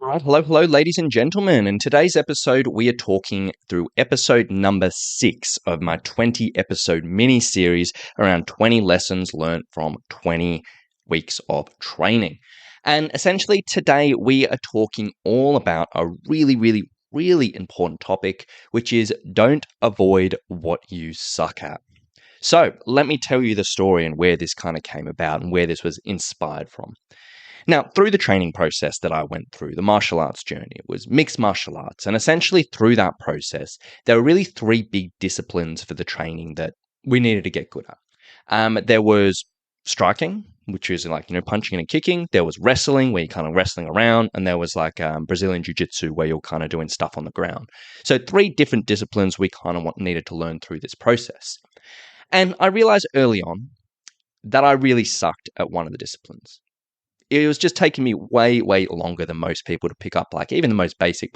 All right, hello, ladies and gentlemen. In today's episode, we are talking through episode number 6 of my 20 episode mini series around 20 lessons learned from 20 weeks of training. And essentially, today we are talking all about a really important topic, which is don't avoid what you suck at. So, let me tell you the story and where this kind of came about and where this was inspired from. Now, through the training process that I went through, the martial arts journey, it was mixed martial arts. And essentially, through that process, there were really 3 big disciplines for the training that we needed to get good at. There was striking, which is like, punching and kicking. There was wrestling, where you're kind of wrestling around. And there was like Brazilian jiu-jitsu, where you're kind of doing stuff on the ground. So 3 different disciplines we kind of needed to learn through this process. And I realized early on that I really sucked at one of the disciplines. It was just taking me way longer than most people to pick up, like even the most basic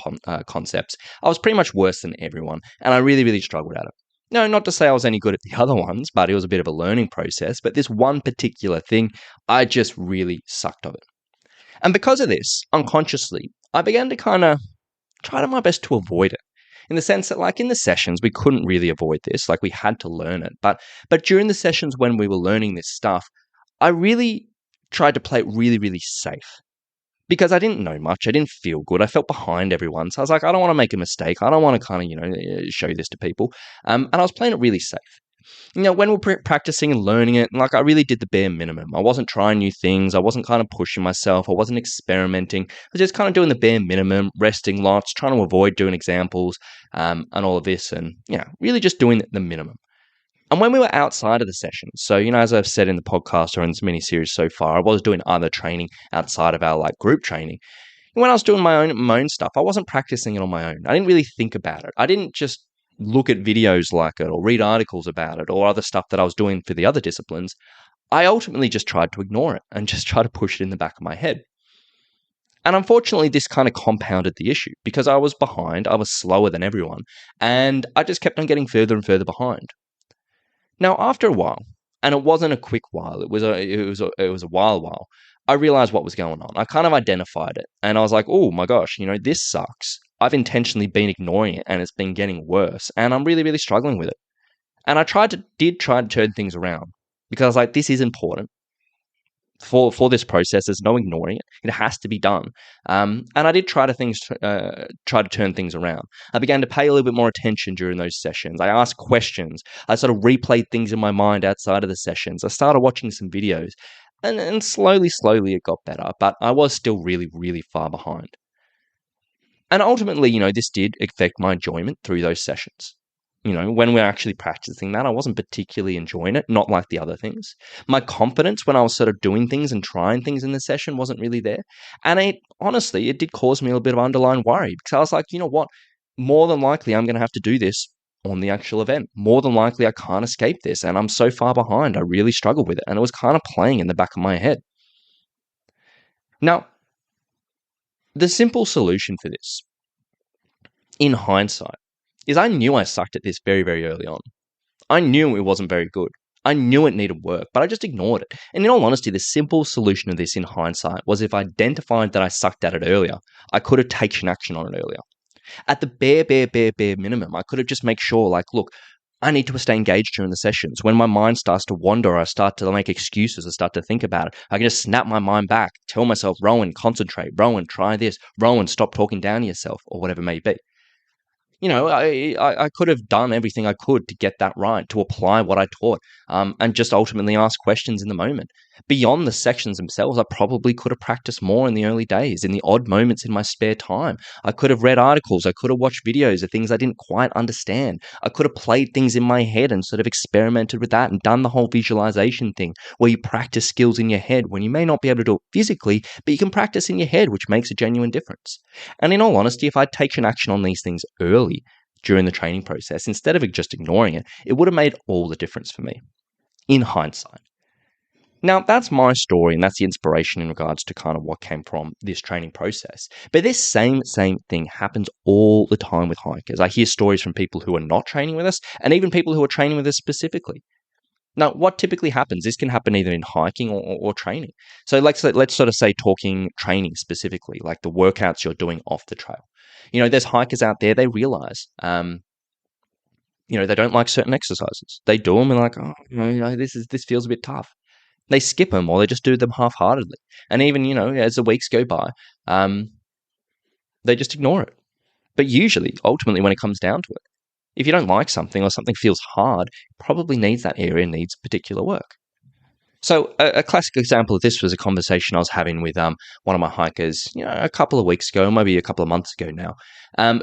concepts. I was pretty much worse than everyone, and I really struggled at it. No, not to say I was any good at the other ones, but it was a bit of a learning process. But this one particular thing, I just really sucked at it. And because of this, unconsciously, I began to kind of try my best to avoid it. In the sense that, like in the sessions, we couldn't really avoid this. Like we had to learn it. But during the sessions when we were learning this stuff, I really tried to play it really safe because I didn't know much. I didn't feel good. I felt behind everyone. So I was like, I don't want to make a mistake. I don't want to kind of, show this to people. And I was playing it really safe. When we're practicing and learning it, like I really did the bare minimum. I wasn't trying new things. I wasn't kind of pushing myself. I wasn't experimenting. I was just kind of doing the bare minimum, resting lots, trying to avoid doing examples and all of this. And, really just doing the minimum. And when we were outside of the sessions, so, as I've said in the podcast or in this mini-series so far, I was doing other training outside of our like group training. And when I was doing my own stuff, I wasn't practicing it on my own. I didn't really think about it. I didn't just look at videos like it or read articles about it or other stuff that I was doing for the other disciplines. I ultimately just tried to ignore it and just try to push it in the back of my head. And unfortunately, this kind of compounded the issue because I was behind, I was slower than everyone, and I just kept on getting further and further behind. Now, after a while, and it wasn't a quick while, it was a while, I realized what was going on. I kind of identified it, and I was like, oh my gosh, this sucks. I've intentionally been ignoring it, and it's been getting worse, and I'm really struggling with it. And I did try to turn things around because I was like, this is important. For this process, there's no ignoring it. It has to be done. And I did try to turn things around. I began to pay a little bit more attention during those sessions. I asked questions. I sort of replayed things in my mind outside of the sessions. I started watching some videos. And slowly it got better. But I was still really far behind. And ultimately, this did affect my enjoyment through those sessions. When we're actually practicing that, I wasn't particularly enjoying it, not like the other things. My confidence when I was sort of doing things and trying things in the session wasn't really there. And honestly, it did cause me a little bit of underlying worry because I was like, you know what? More than likely, I'm going to have to do this on the actual event. More than likely, I can't escape this. And I'm so far behind. I really struggle with it. And it was kind of playing in the back of my head. Now, the simple solution for this, in hindsight, is I knew I sucked at this very early on. I knew it wasn't very good. I knew it needed work, but I just ignored it. And in all honesty, the simple solution to this in hindsight was if I identified that I sucked at it earlier, I could have taken action on it earlier. At the bare minimum, I could have just made sure, like, look, I need to stay engaged during the sessions. When my mind starts to wander, I start to make excuses, I start to think about it. I can just snap my mind back, tell myself, Rowan, concentrate. Rowan, try this. Rowan, stop talking down to yourself, or whatever it may be. I could have done everything I could to get that right, to apply what I taught, and just ultimately ask questions in the moment. Beyond the sections themselves, I probably could have practiced more in the early days, in the odd moments in my spare time. I could have read articles. I could have watched videos of things I didn't quite understand. I could have played things in my head and sort of experimented with that and done the whole visualization thing where you practice skills in your head when you may not be able to do it physically, but you can practice in your head, which makes a genuine difference. And in all honesty, if I'd taken action on these things early during the training process, instead of just ignoring it, it would have made all the difference for me, in hindsight. Now, that's my story, and that's the inspiration in regards to kind of what came from this training process. But this same thing happens all the time with hikers. I hear stories from people who are not training with us, and even people who are training with us specifically. Now, what typically happens, this can happen either in hiking or training. So let's sort of say talking training specifically, like the workouts you're doing off the trail. There's hikers out there, they realize, they don't like certain exercises. They do them and like, oh, this feels a bit tough. They skip them or they just do them half-heartedly. And even, as the weeks go by, they just ignore it. But usually, ultimately, when it comes down to it, if you don't like something or something feels hard, it probably needs that area, needs particular work. So a classic example of this was a conversation I was having with one of my hikers, a couple of weeks ago, maybe a couple of months ago now,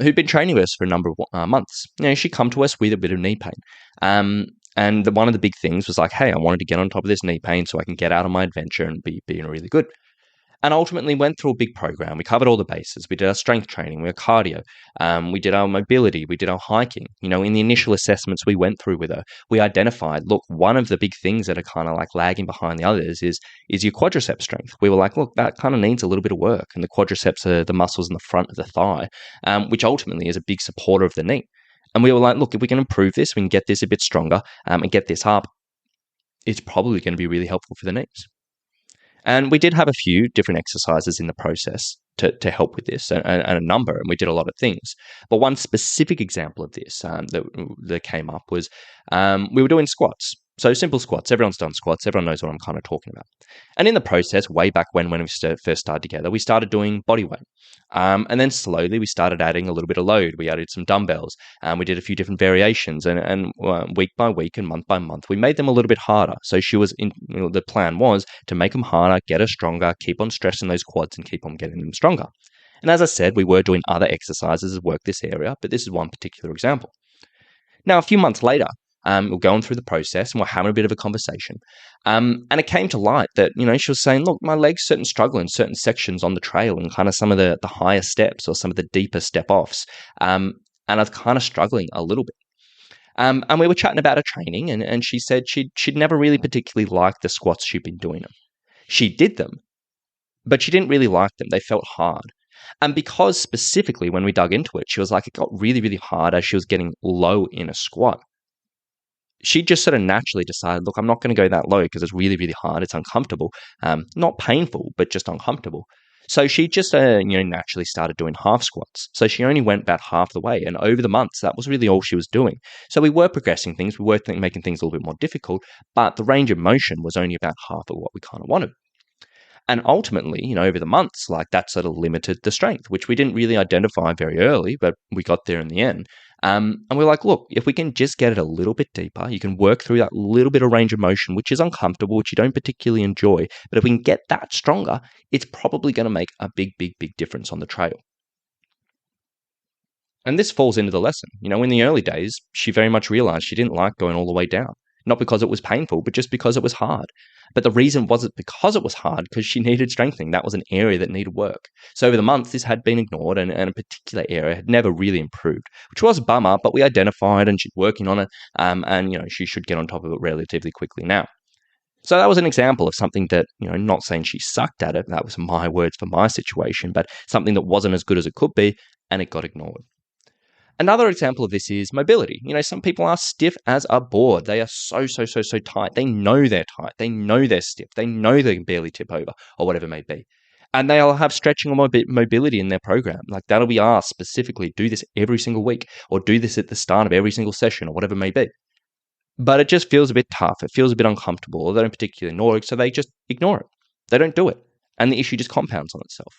who'd been training with us for a number of months. She'd come to us with a bit of knee pain. And one of the big things was like, hey, I wanted to get on top of this knee pain so I can get out on my adventure and be really good. And ultimately went through a big program. We covered all the bases. We did our strength training, we had cardio, we did our mobility, we did our hiking. In the initial assessments we went through with her, we identified, look, one of the big things that are kind of like lagging behind the others is your quadricep strength. We were like, look, that kind of needs a little bit of work. And the quadriceps are the muscles in the front of the thigh, which ultimately is a big supporter of the knee. And we were like, look, if we can improve this, we can get this a bit stronger and get this up, it's probably going to be really helpful for the knees. And we did have a few different exercises in the process to help with this and a number, and we did a lot of things. But one specific example of this that came up was we were doing squats. So simple squats. Everyone's done squats. Everyone knows what I'm kind of talking about. And in the process, way back when we first started together, we started doing body weight. And then slowly we started adding a little bit of load. We added some dumbbells. We did a few different variations. And week by week and month by month, we made them a little bit harder. So the plan was to make them harder, get her stronger, keep on stressing those quads and keep on getting them stronger. And as I said, we were doing other exercises to work this area, but this is one particular example. Now, a few months later, we're going through the process and we're having a bit of a conversation. And it came to light that, she was saying, look, my legs certainly struggle in certain sections on the trail and kind of some of the higher steps or some of the deeper step offs. And I was kind of struggling a little bit. And we were chatting about her training and she said she'd never really particularly liked the squats she'd been doing them. She did them, but she didn't really like them. They felt hard. And because specifically when we dug into it, she was like, it got really, really hard as she was getting low in a squat. She just sort of naturally decided, look, I'm not going to go that low because it's really, really hard. It's uncomfortable. Not painful, but just uncomfortable. So she just, naturally started doing half squats. So she only went about half the way. And over the months, that was really all she was doing. So we were progressing things. We were making things a little bit more difficult. But the range of motion was only about half of what we kind of wanted. And ultimately, over the months, like that sort of limited the strength, which we didn't really identify very early, but we got there in the end. And we're like, look, if we can just get it a little bit deeper, you can work through that little bit of range of motion, which is uncomfortable, which you don't particularly enjoy. But if we can get that stronger, it's probably going to make a big, big, big difference on the trail. And this falls into the lesson. In the early days, she very much realized she didn't like going all the way down. Not because it was painful, but just because it was hard. But the reason wasn't because it was hard, because she needed strengthening. That was an area that needed work. So over the months, this had been ignored and a particular area had never really improved, which was a bummer, but we identified and she's working on it. And she should get on top of it relatively quickly now. So that was an example of something that, not saying she sucked at it. That was my words for my situation, but something that wasn't as good as it could be, and it got ignored. Another example of this is mobility. Some people are stiff as a board. They are so tight. They know they're tight. They know they're stiff. They know they can barely tip over or whatever it may be. And they'll have stretching or mobility in their program. Like that'll be asked specifically, do this every single week or do this at the start of every single session or whatever it may be. But it just feels a bit tough. It feels a bit uncomfortable or they don't particularly know it, so they just ignore it. They don't do it. And the issue just compounds on itself.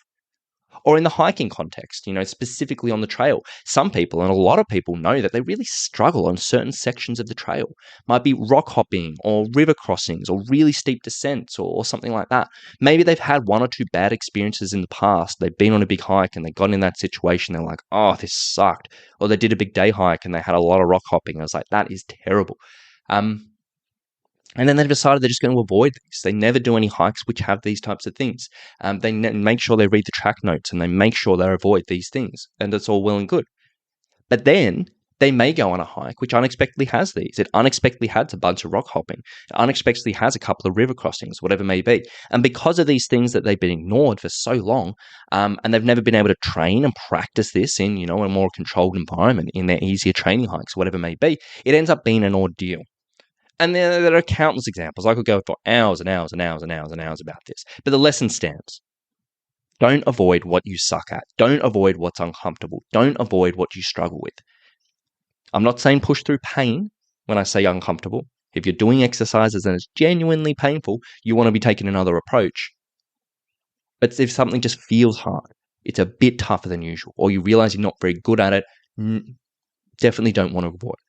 Or in the hiking context, specifically on the trail, some people and a lot of people know that they really struggle on certain sections of the trail. Might be rock hopping or river crossings or really steep descents or something like that. Maybe they've had one or two bad experiences in the past. They've been on a big hike and they got in that situation. They're like, oh, this sucked. Or they did a big day hike and they had a lot of rock hopping. I was like, that is terrible. And then they've decided they're just going to avoid these. They never do any hikes which have these types of things. They make sure they read the track notes and they make sure they avoid these things. And that's all well and good. But then they may go on a hike which unexpectedly has these. It unexpectedly has a bunch of rock hopping. It unexpectedly has a couple of river crossings, whatever it may be. And because of these things that they've been ignored for so long, and they've never been able to train and practice this in, a more controlled environment in their easier training hikes, whatever it may be, it ends up being an ordeal. And there are countless examples. I could go for hours and hours and hours and hours and hours about this. But the lesson stands. Don't avoid what you suck at. Don't avoid what's uncomfortable. Don't avoid what you struggle with. I'm not saying push through pain when I say uncomfortable. If you're doing exercises and it's genuinely painful, you want to be taking another approach. But if something just feels hard, it's a bit tougher than usual, or you realize you're not very good at it, definitely don't want to avoid it.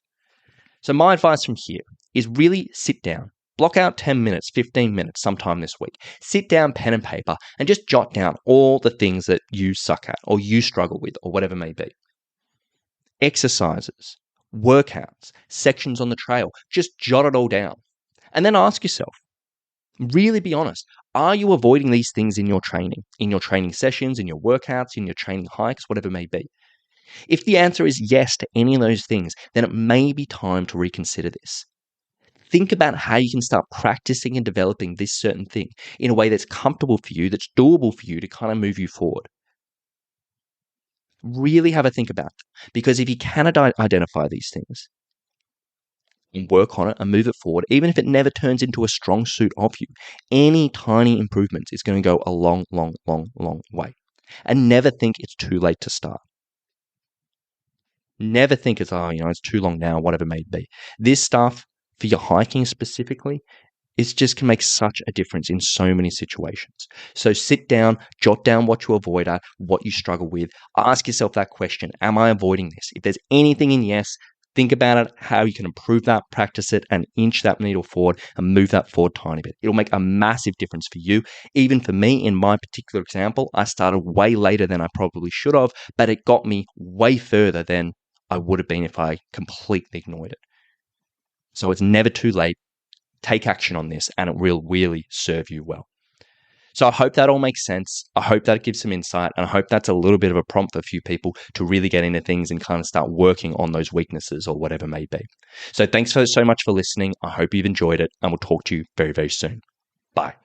So my advice from here is really sit down. Block out 10 minutes, 15 minutes sometime this week. Sit down, pen and paper, and just jot down all the things that you suck at or you struggle with or whatever it may be. Exercises, workouts, sections on the trail. Just jot it all down. And then ask yourself, really be honest, are you avoiding these things in your training sessions, in your workouts, in your training hikes, whatever it may be? If the answer is yes to any of those things, then it may be time to reconsider this. Think about how you can start practicing and developing this certain thing in a way that's comfortable for you, that's doable for you to kind of move you forward. Really have a think about it, because if you can identify these things and work on it and move it forward, even if it never turns into a strong suit of you, any tiny improvements is going to go a long, long, long, long way. And never think it's too late to start. Never think it's, it's too long now, whatever it may be. This stuff, for your hiking specifically, it just can make such a difference in so many situations. So sit down, jot down what you avoid at, what you struggle with. Ask yourself that question, am I avoiding this? If there's anything in yes, think about it, how you can improve that, practice it, and inch that needle forward and move that forward a tiny bit. It'll make a massive difference for you. Even for me, in my particular example, I started way later than I probably should have, but it got me way further than I would have been if I completely ignored it. So it's never too late. Take action on this and it will really serve you well. So I hope that all makes sense. I hope that gives some insight, and I hope that's a little bit of a prompt for a few people to really get into things and kind of start working on those weaknesses or whatever may be. So thanks so much for listening. I hope you've enjoyed it, and we'll talk to you very, very soon. Bye.